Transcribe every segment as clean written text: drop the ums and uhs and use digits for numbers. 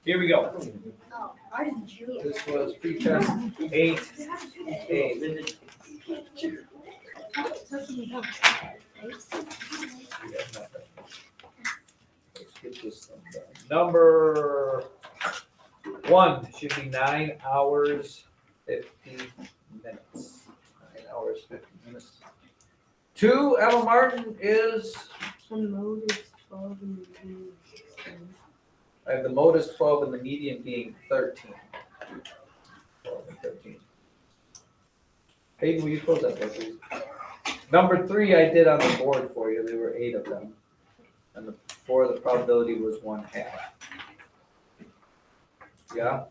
Here we go. This was pretest 8A. Let's get this thing done. Number 1 should be 9 hours 50 minutes. 9 hours 50 minutes. 2, Emma Martin is. The mode is 12 and the median is 16. I have the mode is 12 and the median being 13. 12 and 13. Hayden, will you close that door, please? Number 3 I did on the board for you. There were 8 of them. And the probability was 1/2. Yeah?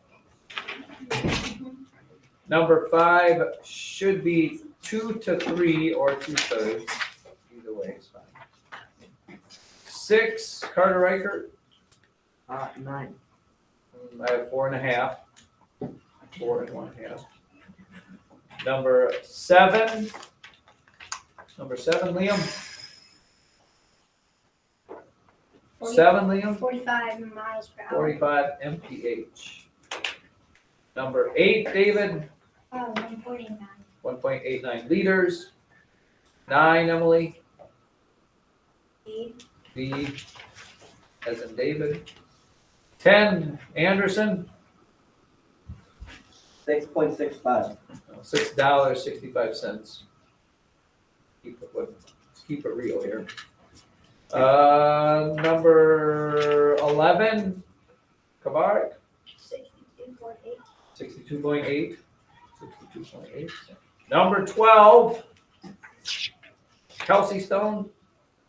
Number 5 should be 2 to 3 or 2/3. Either way is fine. 6, Carter Reichert. 9. I have 4.5. 4 and 1/2. Number 7. Number 7, Liam. 7, Liam. 45 miles per hour. 45 mph. Number 8, David. 149. 1.89 liters. 9, Emily. 8. D as in David. 10, Anderson. 6.65. $6.65. Keep it real here. Number 11, Kavarik. 62.8. 62.8. 62.8. Number 12, Kelsey Stone.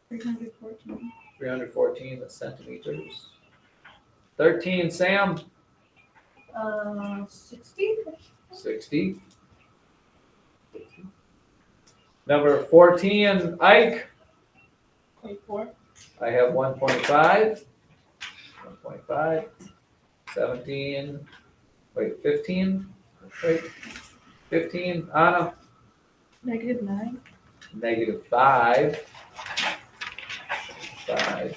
314. 314 centimeters. 13, Sam. 60. 60. Number 14, Ike. 24. I have 1.5. 1.5. 17. Wait, 15. Wait. 15. Anna. -9. -5. 5.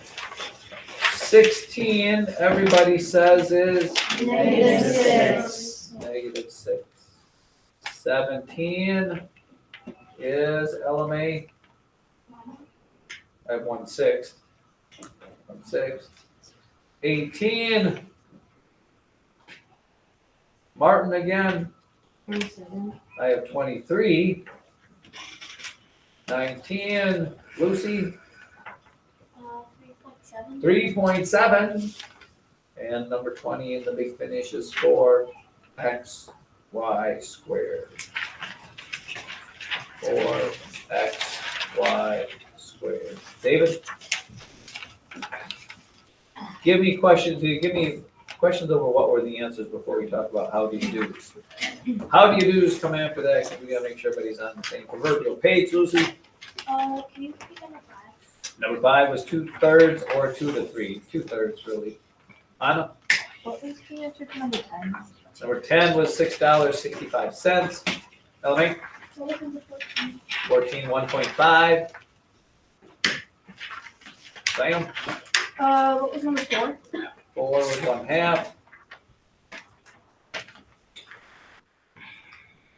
16, everybody says is -6. -6. 17 is LMA. I have 1/6. 1/6. 18. Martin again. 27. I have 23. 19. Lucy. 3.7. 3.7. And number 20 in the big finish is 4xy squared. 4xy squared. David? Give me questions over what were the answers before we talk about how do you do's. How do you do's come after that, because we gotta make sure everybody's on the same proverbial page. Lucy? Can you repeat number 5? Number 5 was 2/3 or 2 to 3. 2/3 really. Anna? What was the answer to number 10? Number 10 was $6.65. Ellie? What was number 14? 14, 1.5. Sam? What was number 4? 4 was 1/2.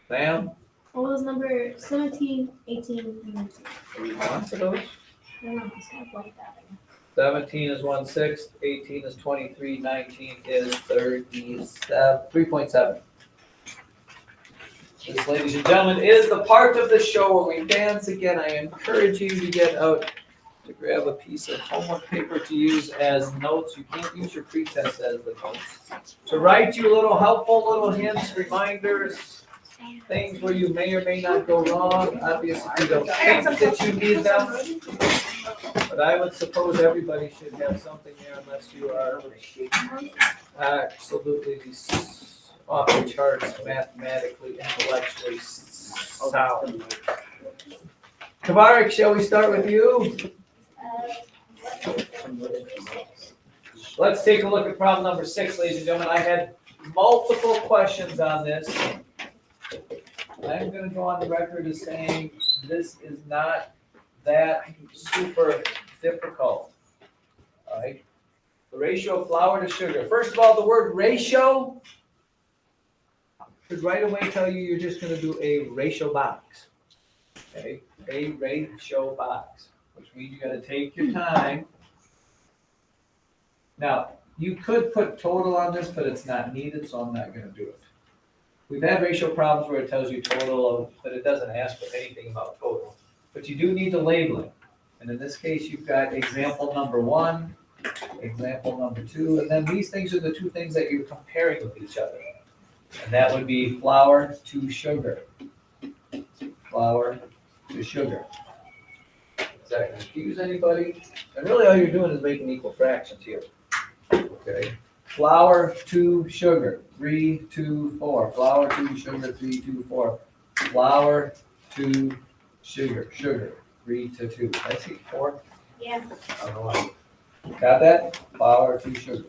Sam? What was number 17, 18, and 19? Are we on to those? I don't know, it's kind of like that. 17 is 1/6, 18 is 23, 19 is 3.7. This, ladies and gentlemen, is the part of the show where we dance again. I encourage you to get out to grab a piece of homework paper to use as notes. You can't use your pretest as the notes. To write you little helpful little hints, reminders, things where you may or may not go wrong. Obviously, you don't think that you need them, but I would suppose everybody should have something there unless you are absolutely off the charts mathematically, intellectually sound. Kavarik, shall we start with you? Let's take a look at problem number 6, ladies and gentlemen. I had multiple questions on this. I'm gonna go on the record as saying this is not that super difficult. All right, the ratio of flour to sugar. First of all, the word ratio should right away tell you you're just gonna do a ratio box. Okay, a ratio box, which means you gotta take your time. Now, you could put total on this, but it's not needed, so I'm not gonna do it. We've had ratio problems where it tells you total, but it doesn't ask for anything about total. But you do need to label it. And in this case, you've got example number 1, example number 2, and then these things are the two things that you're comparing with each other. And that would be flour to sugar. Flour to sugar. Does that confuse anybody? And really all you're doing is making equal fractions here. Okay. Flour to sugar, 3, 2, 4. Flour to sugar, 3, 2, 4. Flour to sugar, 3 to 2. Did I see 4? Yeah. I don't know why. Got that? Flour to sugar.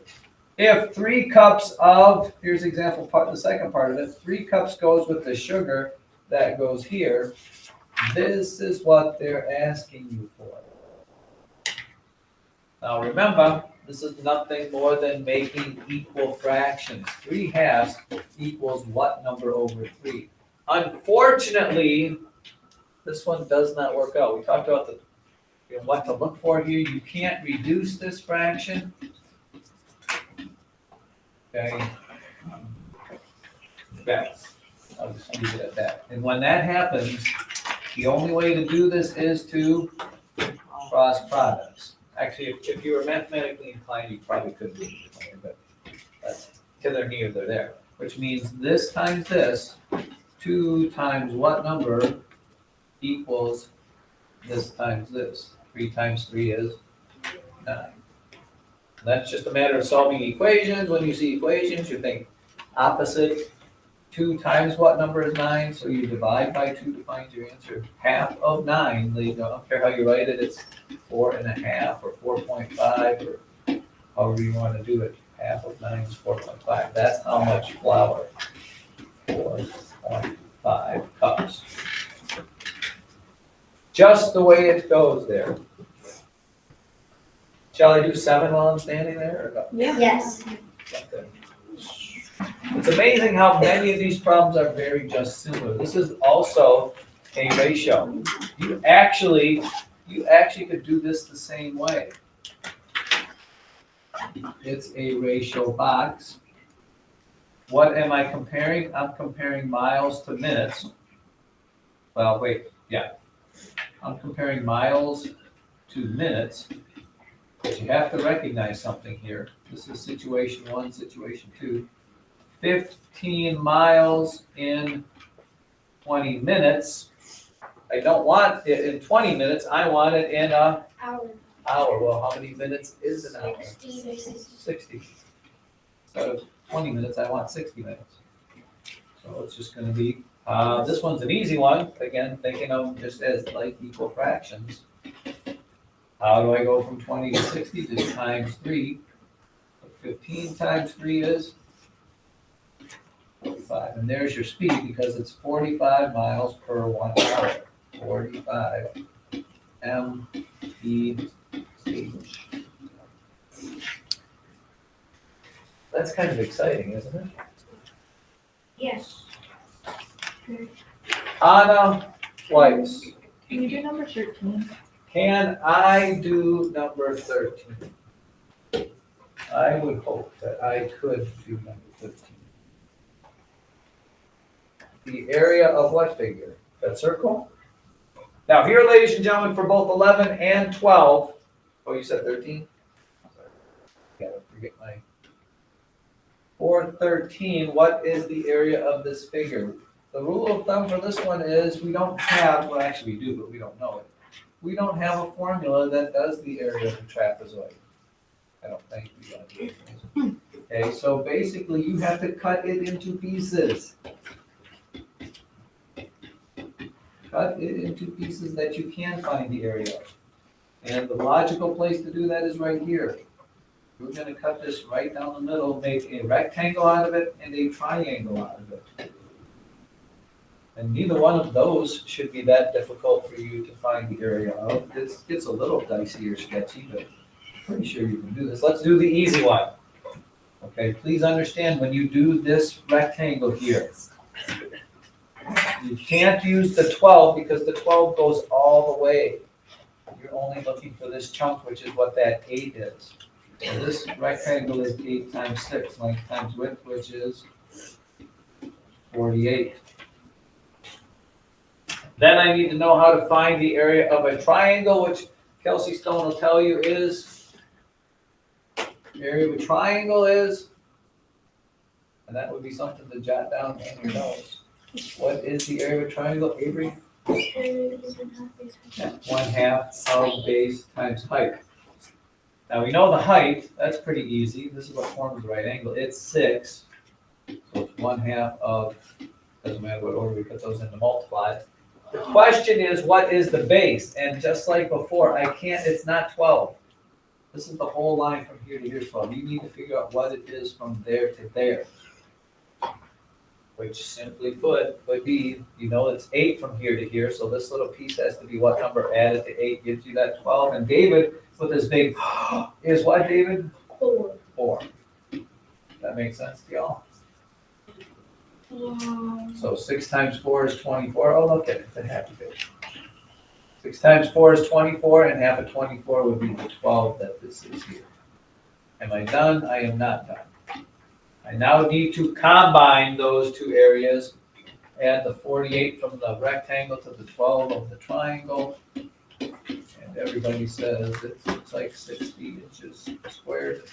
If 3 cups of, here's example part, the second part of it, 3 cups goes with the sugar that goes here, this is what they're asking you for. Now remember, this is nothing more than making equal fractions. 3/2 equals what number over 3? Unfortunately, this one does not work out. We talked about what to look for here. You can't reduce this fraction. Okay. I'll just leave it at that. And when that happens, the only way to do this is to cross products. Actually, if you were mathematically inclined, you probably could do it, but that's neither here nor there. Which means this times this, 2 times what number equals this times this. 3 times 3 is 9. That's just a matter of solving equations. When you see equations, you think opposite. 2 times what number is 9? So you divide by 2 to find your answer. Half of 9, I don't care how you write it, it's 4.5 or 4.5 or however you want to do it. Half of 9 is 4.5. That's how much flour. 4.5 cups. Just the way it goes there. Shall I do 7 while I'm standing there? Or no? Yes. Okay. It's amazing how many of these problems are very just similar. This is also a ratio. You actually could do this the same way. It's a ratio box. What am I comparing? I'm comparing miles to minutes. Well, wait, yeah. I'm comparing miles to minutes. But you have to recognize something here. This is situation 1, situation 2. 15 miles in 20 minutes. I don't want it in 20 minutes, I want it in an hour. Well, how many minutes is an hour? 60. So 20 minutes, I want 60 minutes. So it's just gonna be, this one's an easy one. Again, thinking of them just as like equal fractions. How do I go from 20 to 60? Just times 3. 15 times 3 is 45, and there's your speed because it's 45 miles per 1 hour. 45 mph. That's kind of exciting, isn't it? Yes. Anna Weiss, Can you do number 13? can I do number 13? I would hope that I could do number 13. The area of what figure? That circle? Now here, ladies and gentlemen, for both 11 and 12, oh, you said 13? Gotta forget my. For 13, what is the area of this figure? The rule of thumb for this one is we don't have, well, actually we do, but we don't know it. We don't have a formula that does the area of the trapezoid. I don't think we do. Okay, so basically you have to cut it into pieces. Cut it into pieces that you can find the area of. And the logical place to do that is right here. We're gonna cut this right down the middle, make a rectangle out of it and a triangle out of it. And neither one of those should be that difficult for you to find the area of. This gets a little dicey or sketchy, but I'm pretty sure you can do this. Let's do the easy one. Okay, please understand, when you do this rectangle here, you can't use the 12 because the 12 goes all the way. You're only looking for this chunk, which is what that 8 is. So this rectangle is 8 times 6, length times width, which is 48. Then I need to know how to find the area of a triangle, which Kelsey Stone will tell you is, the area of a triangle is, and that would be something to jot down in your notes. What is the area of a triangle, Avery? 1/2 of base times height. Now we know the height, that's pretty easy. This is what forms the right angle. It's 6. So it's 1/2 of, doesn't matter what order we put those in to multiply. The question is, what is the base? And just like before, it's not 12. This is the whole line from here to here, 12. You need to figure out what it is from there to there. Which simply put would be, it's 8 from here to here, so this little piece has to be what number added to 8 gives you that 12. And David, with his big, is what, David? 4. 4. That makes sense to y'all? So 6 times 4 is 24. Oh, look at it, it's a happy face. 6 times 4 is 24, and half of 24 would be the 12 that this is here. Am I done? I am not done. I now need to combine those two areas, add the 48 from the rectangle to the 12 of the triangle. And everybody says it's like 60 inches squared.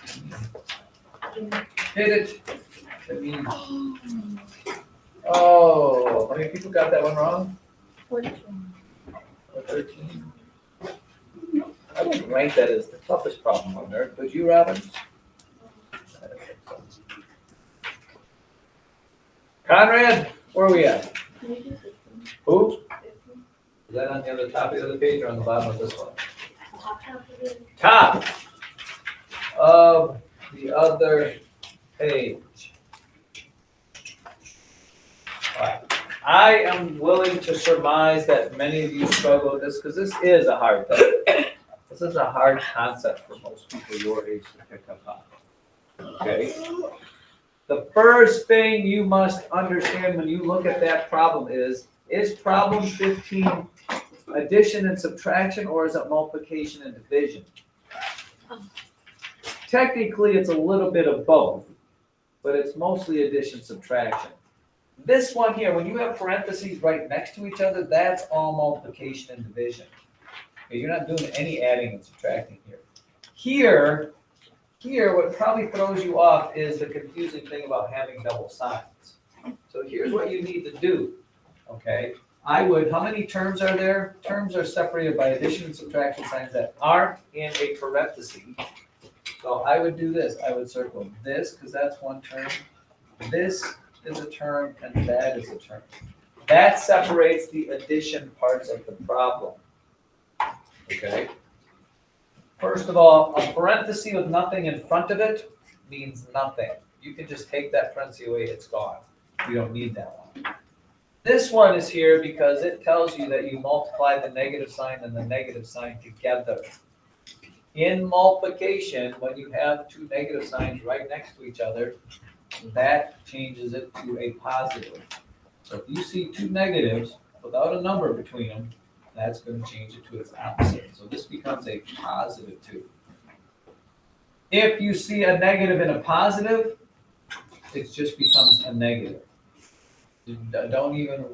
Hit it. That means, oh, how many people got that one wrong? 13. I wouldn't rank that as the toughest problem on earth, would you, Robin? Conrad, where are we at? Who? Is that on the other top of the other page or on the bottom of this one? Top of the other page. All right. I am willing to surmise that many of you struggle with this because this is a hard thing. This is a hard concept for most people your age to pick up on. Okay? The first thing you must understand when you look at that problem is problem 15 addition and subtraction, or is it multiplication and division? Technically, it's a little bit of both, but it's mostly addition subtraction. This one here, when you have parentheses right next to each other, that's all multiplication and division. Okay, you're not doing any adding and subtracting here. Here, what probably throws you off is the confusing thing about having double signs. So here's what you need to do, okay? How many terms are there? Terms are separated by addition and subtraction signs that aren't in a parenthesis. So I would do this. I would circle this, because that's one term. This is a term, and that is a term. That separates the addition parts of the problem, okay? First of all, a parenthesis with nothing in front of it means nothing. You can just take that parenthesis away, it's gone. You don't need that one. This one is here because it tells you that you multiply the negative sign and the negative sign together. In multiplication, when you have two negative signs right next to each other, that changes it to a positive. So if you see two negatives without a number between them, that's going to change it to its opposite. So this becomes a positive 2. If you see a negative and a positive, it just becomes a negative. Don't even,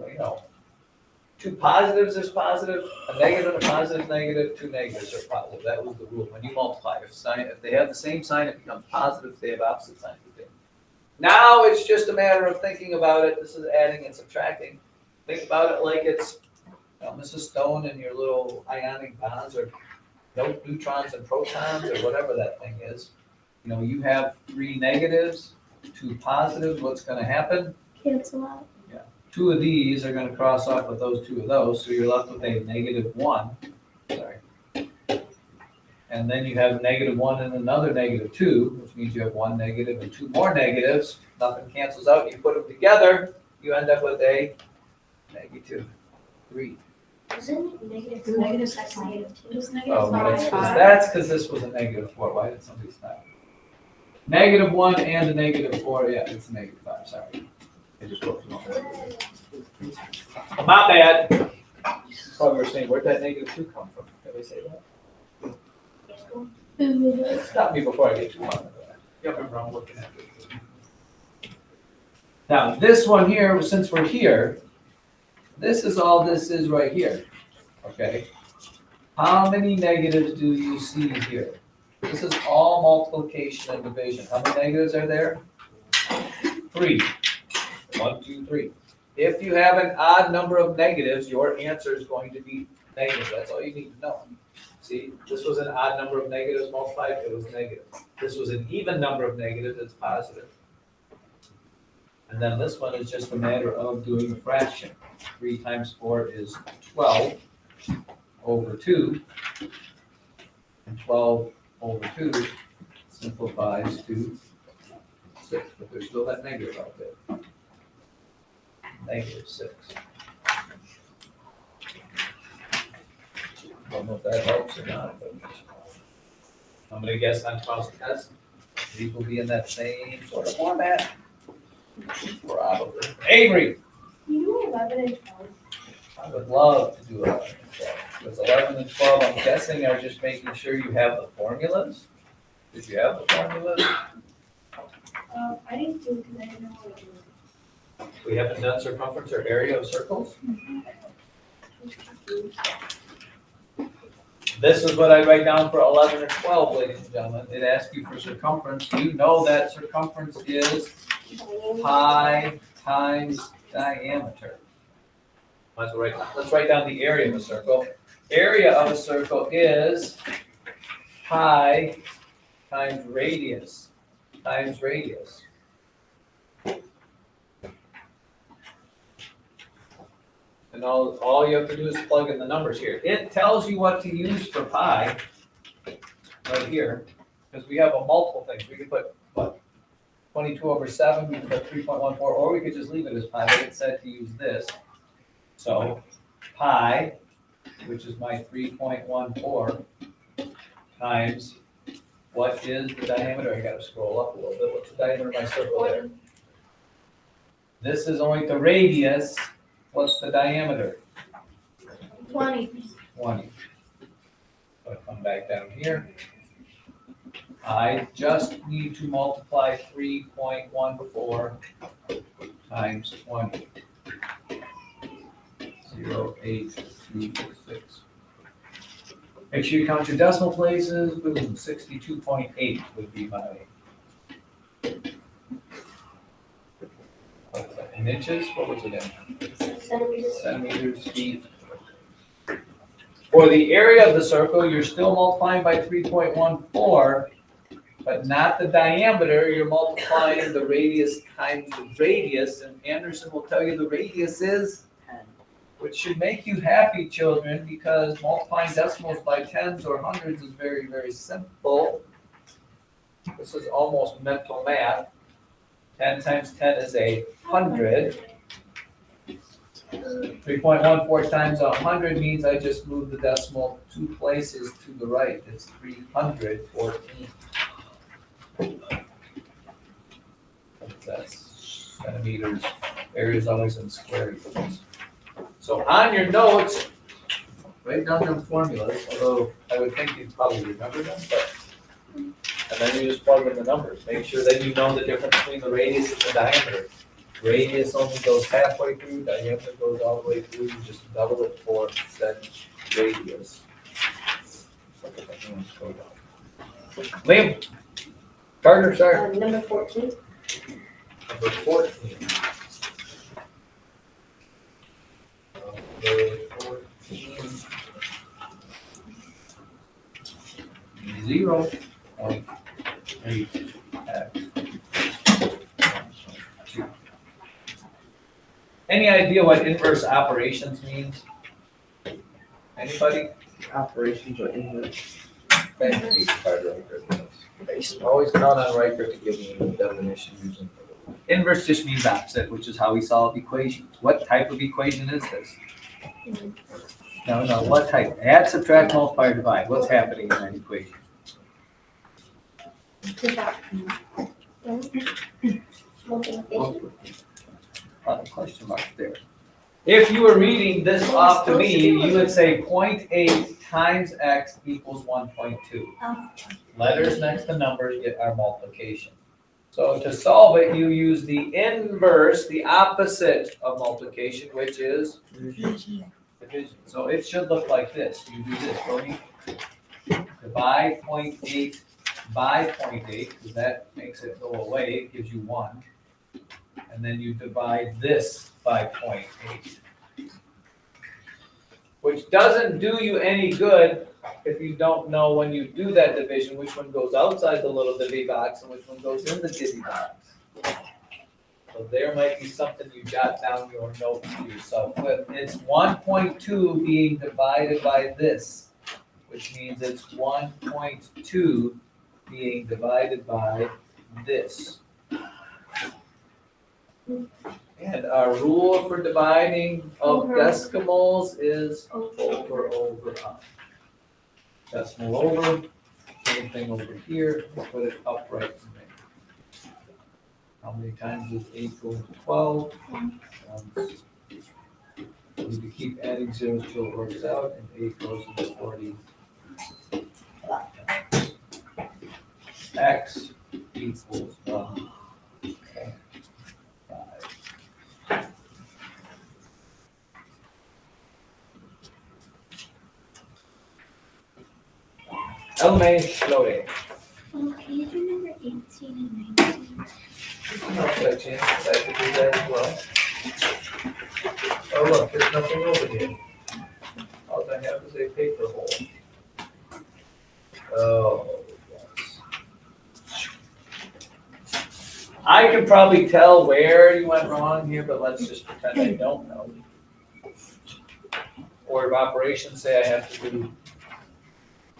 two positives is positive, a negative and a positive is negative, two negatives are positive. That was the rule. When you multiply, if they have the same sign, it becomes positive. If they have opposite signs, it becomes. Now it's just a matter of thinking about it. This is adding and subtracting. Think about it like it's Mrs. Stone and your little ionic bonds, or neutrons and protons, or whatever that thing is. You have 3 negatives, 2 positives. What's going to happen? Cancel out. 2 of these are going to cross off with those 2 of those, so you're left with a -1. Sorry. and then you have -1 and another -2, which means you have 1 negative and 2 more negatives. Nothing cancels out. You put them together, you end up with a -3. Isn't negative The four negative plus five. negative two? It was Oh, negative that's five. that's because this was a -4. Why did somebody stop? -1 and a -4. Yeah, it's a -5. Sorry. I just wrote it wrong. My bad. Probably were saying, where'd that -2 come from? Did they say that? Yes, go. Stop me before I get too far into that. You remember I'm looking at it. Now, this one here, since we're here, this is all this is right here, okay? How many negatives do you see here? This is all multiplication and division. How many negatives are there? 3. 1, 2, 3. If you have an odd number of negatives, your answer is going to be negative. That's all you need to know. See, this was an odd number of negatives multiplied, it was negative. This was an even number of negatives, it's positive. And then this one is just a matter of doing a fraction. 3 times 4 is 12 over 2. And 12 over 2 simplifies to 6, but there's still that negative out there. -6. Don't know if that helps or not, but I'm gonna guess on tomorrow's test, these will be in that same sort of format. Probably. Avery, You do 11 and 12. I would love to do 11 and 12. Because 11 and 12, I'm guessing are just making sure you have the formulas. Did you have the formulas? I didn't do it because I didn't know what to do. We haven't done circumference or area of circles. This is what I write down for 11 and 12, ladies and gentlemen. It asks you for circumference. You know that circumference is pi times diameter. Let's write down the area of a circle. Area of a circle is pi times radius times radius. And all you have to do is plug in the numbers here. It tells you what to use for pi right here, because we have a multiple things. We could put, what, 22 over 7, we could put 3.14, or we could just leave it as pi, but it said to use this. So pi, which is my 3.14, times what is the diameter? I gotta scroll up a little bit. What's the diameter of my circle there? This is only the radius. What's the diameter? 20. 20. So I come back down here. I just need to multiply 3.14 times 20. 0.826. Make sure you count your decimal places. Boom, 62.8 would be my. What's that, in inches? What was it in? Centimeters. Centimeters, feet. For the area of the circle, you're still multiplying by 3.14, but not the diameter. You're multiplying the radius times the radius, and Anderson will tell you the radius is 10. which should make you happy, children, because multiplying decimals by tens or hundreds is very, very simple. This is almost mental math. 10 times 10 is 100. 3.14 times 100 means I just moved the decimal 2 places to the right. It's 314. That's centimeters. Area is always in square units. So on your notes, write down them formulas, although I would think you'd probably remember them, but, and then you just plug in the numbers. Make sure that you know the difference between the radius and the diameter. Radius only goes halfway through, diameter goes all the way through, you just double it for said radius. Liam, Gardner, sorry. Number 14. Number 14. Number 14. 0.8x. Any idea what inverse operations means? Anybody? Operations or inverse. Thank you, Riker. Always count on Riker to give me the definition using. Inverse just means opposite, which is how we solve equations. What type of equation is this? No, what type? Add, subtract, multiply, or divide. What's happening in that equation? Multiplication. Question mark there. If you were reading this off to me, you would say 0.8 times x equals 1.2. Letters next to numbers get our multiplication. So to solve it, you use the inverse, the opposite of multiplication, which is division. So it should look like this. You do this, Tony. Divide 0.8 by 0.8, because that makes it go away. It gives you 1. And then you divide this by 0.8. Which doesn't do you any good if you don't know when you do that division, which one goes outside the little divvy box and which one goes in the divvy box. So there might be something you jot down your notes to yourself with. It's 1.2 being divided by this, which means it's 1.2 being divided by this. And our rule for dividing of decimals is over, up. Decimal over, same thing over here, put it upright in there. How many times does 8 go into 12? We need to keep adding zeros till it works out, and 8 goes into 40. X equals 1. Elementary. Page number 18 and 19. I'll get a chance I could do that as well. Oh, look, there's nothing over here. All I have is a paper hole. Oh, yes. I can probably tell where you went wrong here, but let's just pretend I don't know. Order of operations say I have to do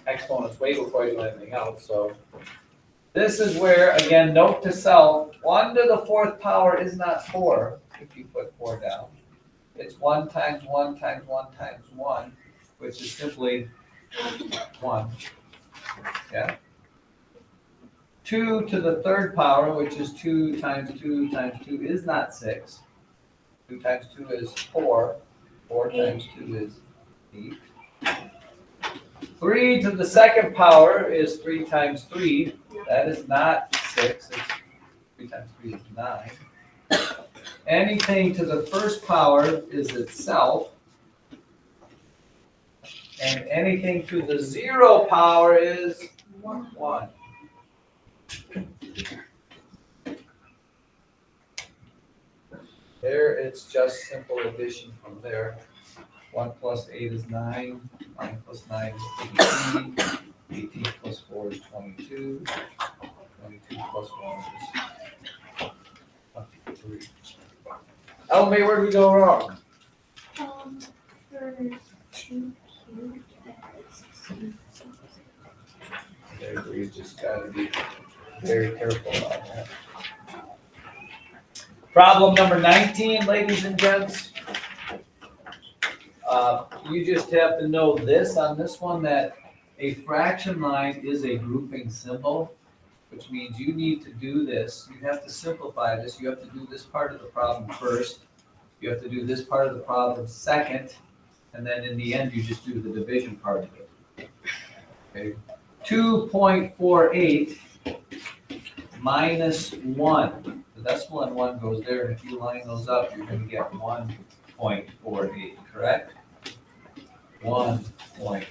exponents way before I do anything else, so. This is where, again, note to self, 1 to the 4th power is not 4, if you put 4 down. It's 1 times 1 times 1 times 1, which is simply 1. Yeah? 2 to the 3rd power, which is 2 times 2 times 2 is not 6. 2 times 2 is 4. 4 times 2 is 8. 3 to the 2nd power is 3 times 3. That is not 6. It's 3 times 3 is 9. Anything to the 1st power is itself. And anything to the 0 power is 1. There, it's just simple addition from there. 1 plus 8 is 9. 9 plus 9 is 18. 18 plus 4 is 22. 22 plus 1 is 23. Elme, where did we go wrong? For 2 cubed. There, we just gotta be very careful about that. Problem number 19, ladies and gents. You just have to know this on this one, that a fraction line is a grouping symbol, which means you need to do this. You have to simplify this. You have to do this part of the problem first. You have to do this part of the problem second. And then in the end, you just do the division part of it. Okay. 2.48 minus 1. The decimal and 1 goes there, and if you line those up, you're going to get 1.48, correct? 1.48.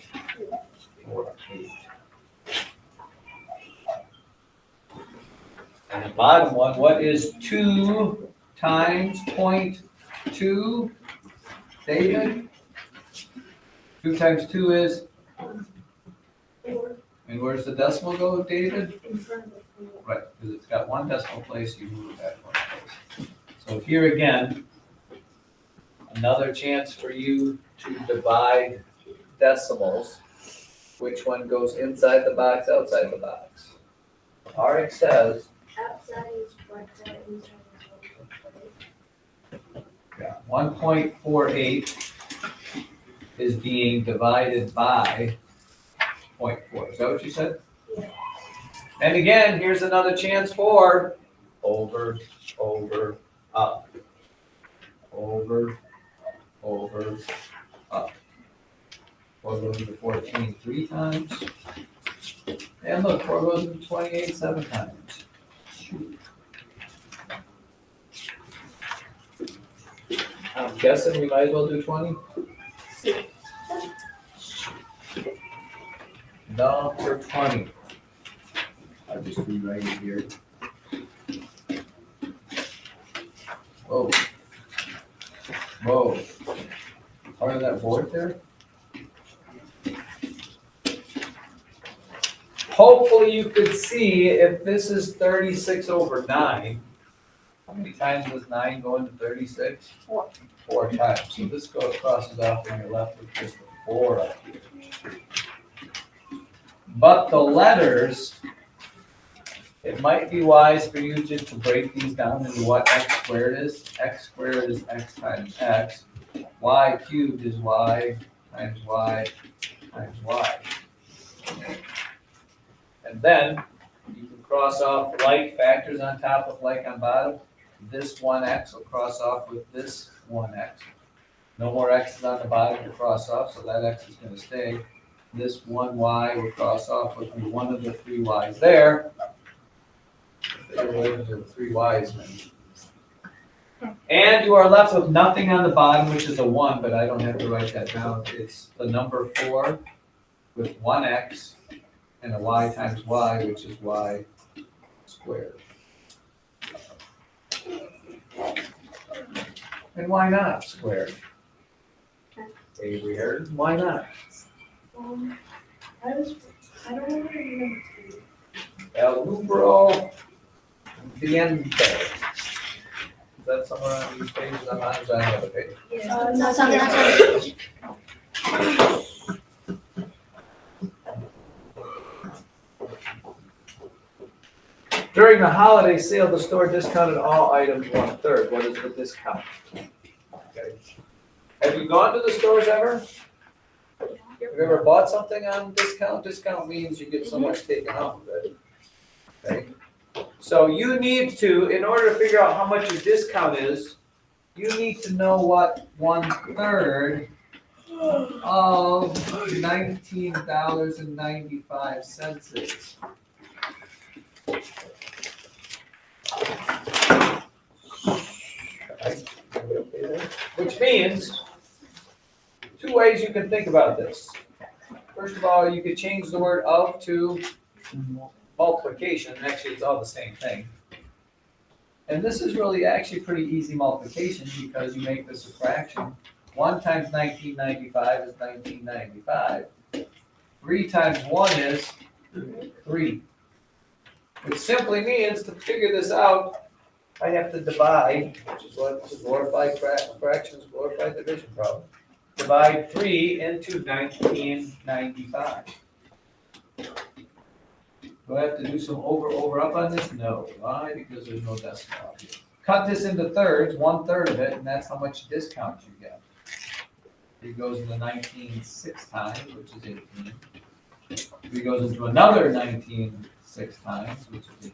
And the bottom one, what is 2 times 0.2, David? 2 times 2 is? 4. And where's the decimal go, David? In front of the 4. Right, because it's got 1 decimal place, you move it back 1 place. So here again, another chance for you to divide decimals. Which one goes inside the box, outside the box? RX says, Outside is like that, inside is like that. 1.48 is being divided by 0.4. Is that what you said? Yeah. And again, here's another chance for over, up. Over, up. 4 goes into 14 3 times. And look, 4 goes into 28 7 times. I'm guessing we might as well do 20. Number 20. I'll just rewrite it here. Whoa. Whoa. Part of that board there? Hopefully you could see if this is 36 over 9. How many times does 9 go into 36? 4. 4 times. So this crosses off and you're left with just a 4 up here. But the letters, it might be wise for you just to break these down into what x squared is. X squared is x times x. Y cubed is y times y times y. And then you can cross off like factors on top of like on bottom. This 1x will cross off with this 1x. No more x's on the bottom to cross off, so that x is going to stay. This 1y will cross off with one of the 3 y's there. There are the 3 y's then. And you are left with nothing on the bottom, which is a 1, but I don't have to write that down. It's the number 4 with 1x and a y times y, which is y squared. And why not squared? Hey, weird. Why not? I don't remember. El Libro Diente. Is that somewhere on these pages? I'm not on the other page. Yeah. That's on the During the holiday sale, the store discounted all items 1/3. What is the discount? Okay. Have you gone to the stores ever? Have you ever bought something on discount? Discount means you get so much taken off of it. Okay. So you need to, in order to figure out how much your discount is, you need to know what 1/3 of $19.95 is. Which means, 2 ways you can think about this. First of all, you could change the word of to multiplication. Actually, it's all the same thing. And this is really actually pretty easy multiplication because you make this a fraction. 1 times 1995 is 1995. 3 times 1 is 3. Which simply means to figure this out, I have to divide, which is what the glorified fractions, glorified division problem. Divide 3 into 1995. Do I have to do some over, up on this? No. Why? Because there's no decimal here. Cut this into thirds, 1/3 of it, and that's how much discount you get. It goes into 19 6 times, which is 18. It goes into another 19 6 times, which is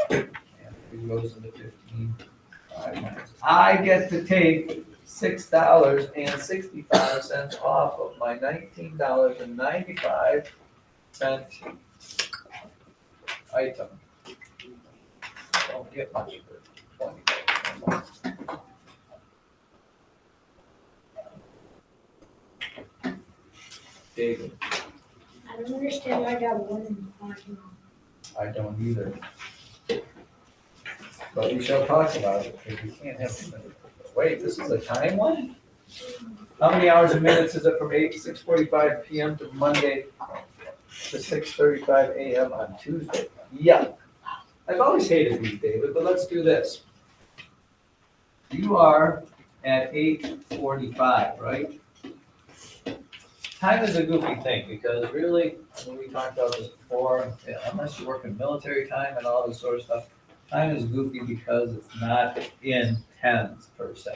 18. And it goes into 15 5 times. I get to take $6.65 off of my $19.95 item. Don't get much for 20. David, I don't understand why I got 1 in the parking lot. I don't either. But we shall talk about it, because we can't have too many. Wait, this is a time one? How many hours and minutes is it from 6:45 PM to Monday to 6:35 AM on Tuesday? Yeah. I've always hated these, David, but let's do this. You are at 8:45, right? time is a goofy thing, because really, when we talked about this before, unless you work in military time and all this sort of stuff, time is goofy because it's not in tens per se.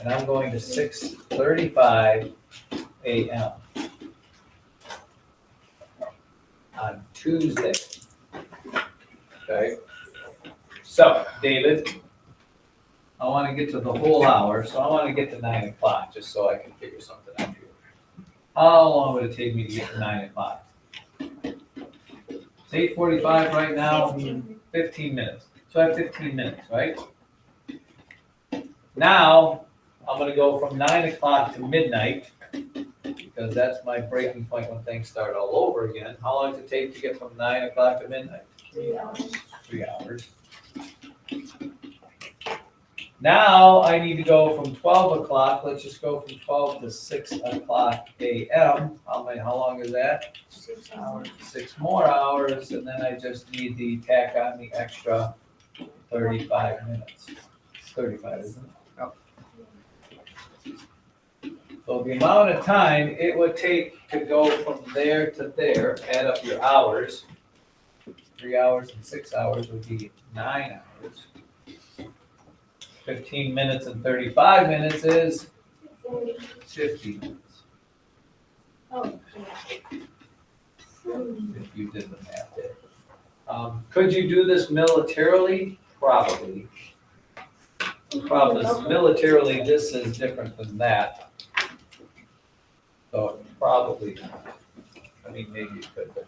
And I'm going to 6:35 a.m. on Tuesday. Okay? So, David, I want to get to the whole hour, so I want to get to 9 o'clock, just so I can figure something out here. How long would it take me to get to 9 o'clock? It's 8:45 right now, 15 minutes. So I have 15 minutes, right? Now, I'm gonna go from 9 o'clock to midnight, because that's my breaking point when things start all over again. How long does it take to get from 9 o'clock to midnight? 3 hours. 3 hours. Now, I need to go from 12 o'clock, let's just go from 12 to 6 o'clock a.m. How long is that? 6 hours. 6 more hours, and then I just need to tack on the extra 35 minutes. 35, isn't it? So the amount of time it would take to go from there to there, add up your hours, 3 hours and 6 hours would be 9 hours. 15 minutes and 35 minutes is 50 minutes, Oh, if you did the math there. Could you do this militarily? Probably. The problem is militarily, this is different than that. So probably not. I mean, maybe you could, but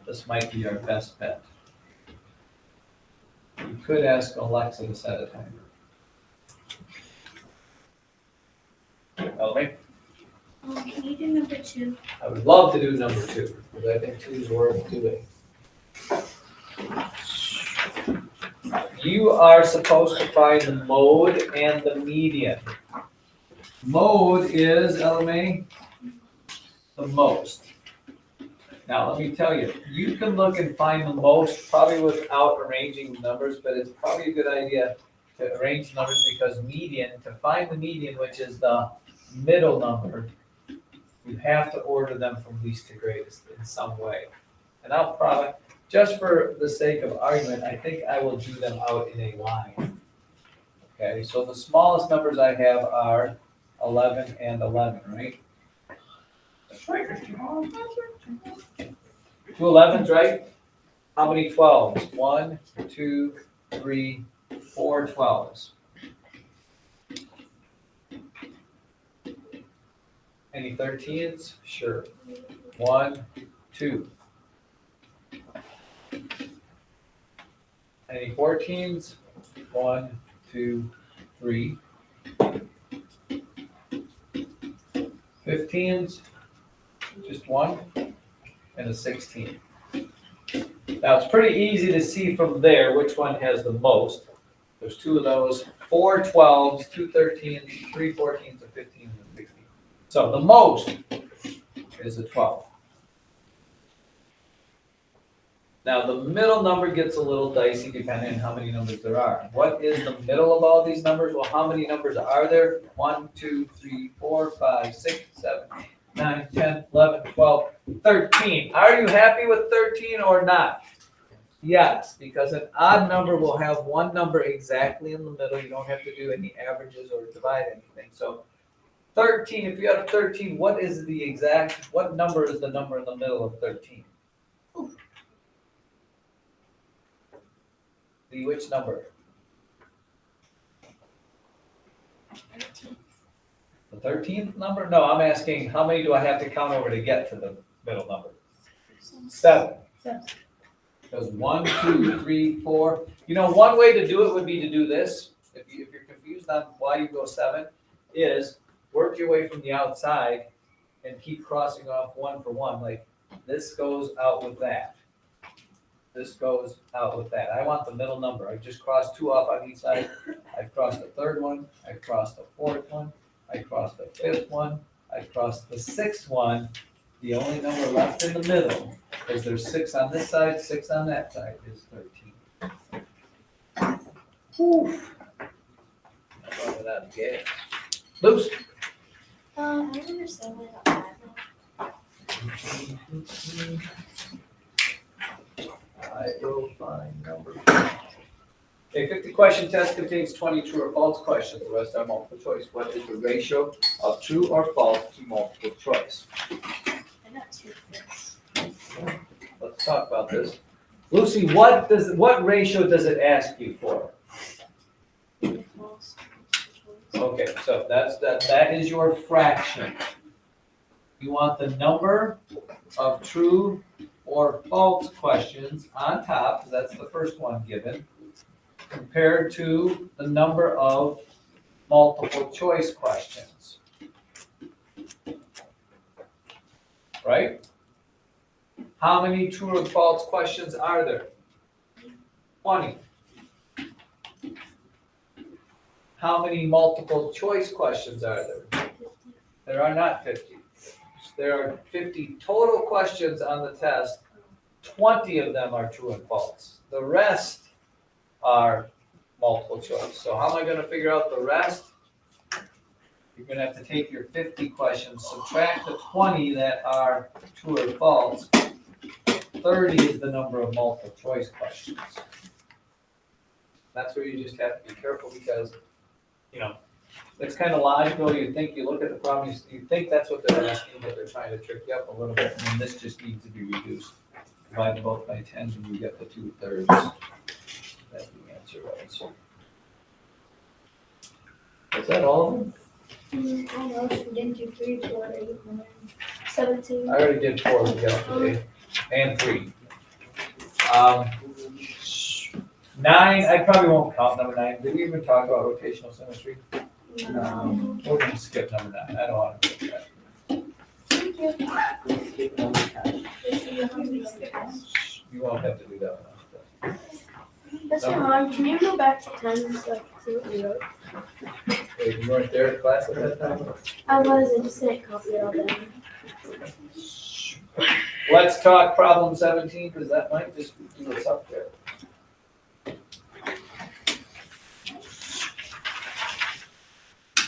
this might be our best bet. You could ask Alexa to set a timer. Tell me. Can you do number 2? I would love to do number 2, because I think 2 is worth doing. You are supposed to find the mode and the median. Mode is, LMA, the most. Now, let me tell you, you can look and find the most probably without arranging numbers, but it's probably a good idea to arrange numbers, because median, to find the median, which is the middle number, you have to order them from least to greatest in some way. And I'll probably, just for the sake of argument, I think I will do them out in a line. Okay, so the smallest numbers I have are 11 and 11, right? 2 11s, right? How many 12s? 1, 2, 3, 4 12s. Any 13s? Sure. 1, 2. Any 14s? 1, 2, 3. 15s? Just 1 and a 16. Now, it's pretty easy to see from there which one has the most. There's 2 of those, 4 12s, 2 13s, 3 14s, a 15, and a 16. So the most is a 12. Now, the middle number gets a little dicey depending on how many numbers there are. What is the middle of all these numbers? Well, how many numbers are there? 1, 2, 3, 4, 5, 6, 7, 9, 10, 11, 12, 13. Are you happy with 13 or not? Yes, because an odd number will have one number exactly in the middle. You don't have to do any averages or divide anything. So 13, if you have 13, what number is the number in the middle of 13? Which number? The 13th number? No, I'm asking how many do I have to count over to get to the middle number? 7. Because 1, 2, 3, 4. You know, one way to do it would be to do this. If you're confused on why you go 7, is work your way from the outside and keep crossing off 1 for 1. Like this goes out with that. This goes out with that. I want the middle number. I just crossed 2 off on each side. I've crossed the 3rd one. I've crossed the 4th one. I crossed the 5th one. I crossed the 6th one. The only number left in the middle, because there's 6 on this side, 6 on that side, is 13. Whew. Without gas. Loose. I don't understand why that math. I will find number. A 50-question test contains 20 true or false questions. The rest are multiple choice. What is the ratio of true or false to multiple choice? I got 2 fifths. Let's talk about this. Lucy, what ratio does it ask you for? False. Okay, so that is your fraction. You want the number of true or false questions on top, that's the first one given, compared to the number of multiple choice questions. Right? How many true or false questions are there? 20. How many multiple choice questions are there? There are not 50. There are 50 total questions on the test. 20 of them are true and false. The rest are multiple choice. So how am I going to figure out the rest? You're going to have to take your 50 questions, subtract the 20 that are true or false. 30 is the number of multiple choice questions. That's where you just have to be careful because, it's kind of logical. You think, you look at the problem, you think that's what they're asking, but they're trying to trick you up a little bit, and this just needs to be reduced. Divide both by 10, and you get the 2/3. That's the answer was. Is that all of them? Almost. We didn't do 3, 4, 8, 9, 17. I already did 4 today, and 3. 9, I probably won't count number 9. Did we even talk about rotational symmetry? No. We're gonna skip number 9. I don't want to do that. Thank you. Skip number 10. You won't have to do that one. That's fine. Can you go back to 10 so I can see what you wrote? Wait, you weren't there at class at that time? I was, I just didn't copy it all down. Let's talk problem 17, because that might just do us up there.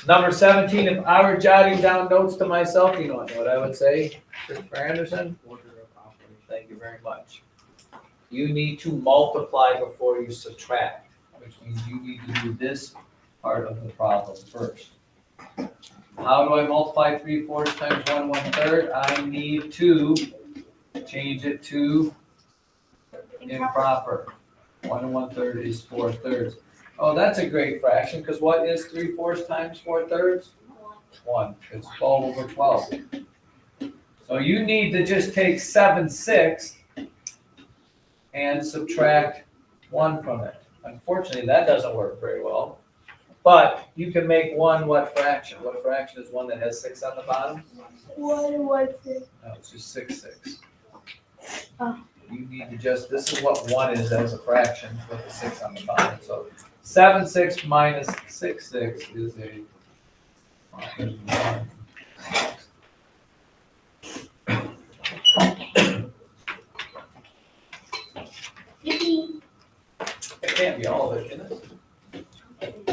Number 17, if I were jotting down notes to myself, you know what I would say? Christopher Anderson? Thank you very much. You need to multiply before you subtract, which means you need to do this part of the problem first. How do I multiply 3/4 times 1 1/3? I need to change it to improper. 1 1/3 is 4/3. Oh, that's a great fraction, because what is 3/4 times 4/3? 1. It's 12 over 12. So you need to just take 7/6 and subtract 1 from it. Unfortunately, that doesn't work very well. But you can make 1 what fraction? What fraction is 1 that has 6 on the bottom? 1 1/6. No, it's just 6/6. Oh. You need to just, this is what 1 is as a fraction with a 6 on the bottom. So 7/6 minus 6/6 is a minus 1. Yippee. It can't be all of it, can it?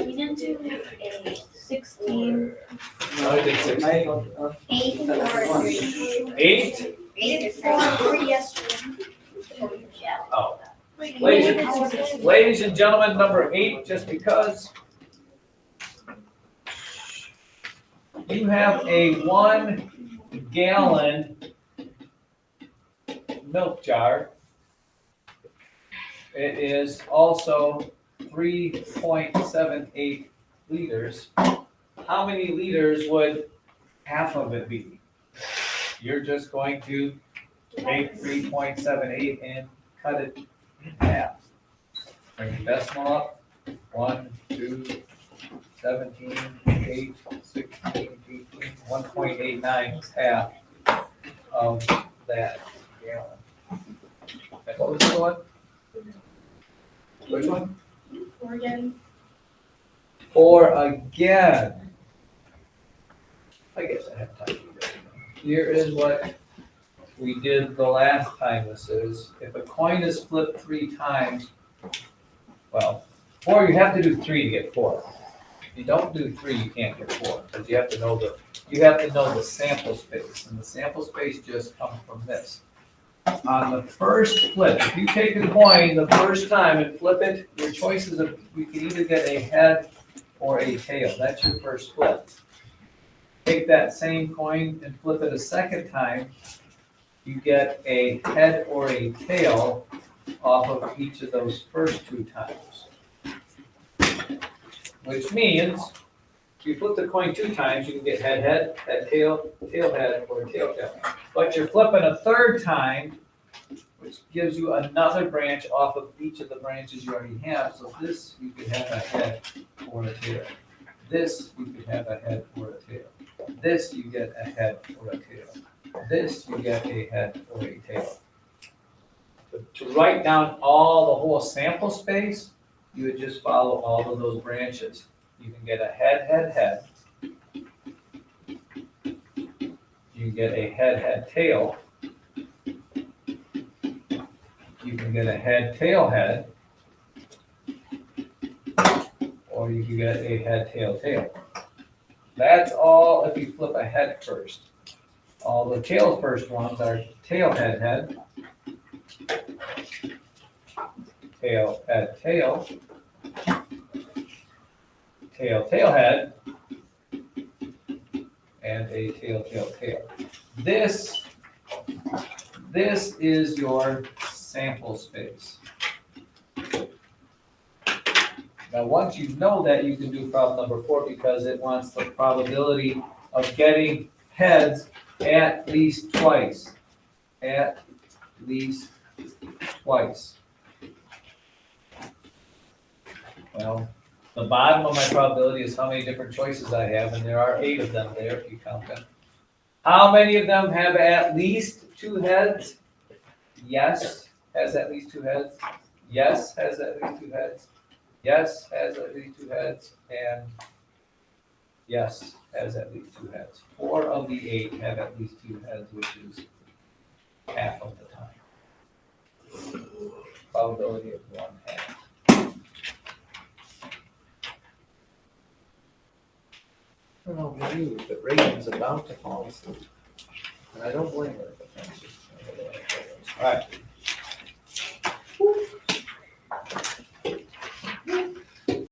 We didn't do a 16, No, I did 16. 8, or 3. 8? 8 or 3, yes. Yeah. Oh. Ladies and gentlemen, number 8, just because you have a 1 gallon milk jar, it is also 3.78 liters. How many liters would half of it be? You're just going to take 3.78 and cut it in half. Bring the decimal up. 1, 2, 17, 8, 16, 18, 1.89 is half of that gallon. And what was the one? Which one? 4 again. 4 again. I guess I have time to do that. Here is what we did the last time this is. If a coin is flipped 3 times, well, 4, you have to do 3 to get 4. If you don't do 3, you can't get 4, because you have to know the sample space, and the sample space just comes from this. On the first flip, if you take a coin the first time and flip it, your choices of, you can either get a head or a tail. That's your first flip. Take that same coin and flip it a second time, you get a head or a tail off of each of those first 2 times. Which means, if you flip the coin 2 times, you can get head, head, head, tail, tail, head, or tail, tail. But you're flipping a third time, which gives you another branch off of each of the branches you already have. So this, you could have a head or a tail. This, you could have a head or a tail. This, you get a head or a tail. This, you get a head or a tail. To write down all the whole sample space, you would just follow all of those branches. You can get a head, head, head. You can get a head, head, tail. You can get a head, tail, head. Or you can get a head, tail, tail. That's all if you flip a head first. All the tail first ones are tail, head, head. Tail, head, tail. Tail, tail, head. And a tail, tail, tail. This is your sample space. Now, once you know that, you can do problem number 4 because it wants the probability of getting heads at least twice. At least twice. Well, the bottom of my probability is how many different choices I have, and there are 8 of them there if you count them. How many of them have at least 2 heads? Yes, has at least 2 heads. Yes, has at least 2 heads. Yes, has at least 2 heads. And yes, has at least 2 heads. 4 of the 8 have at least 2 heads, which is half of the time. Probability of 1/2. I don't know about you, but Reagan's about to fall asleep. And I don't blame her. All right.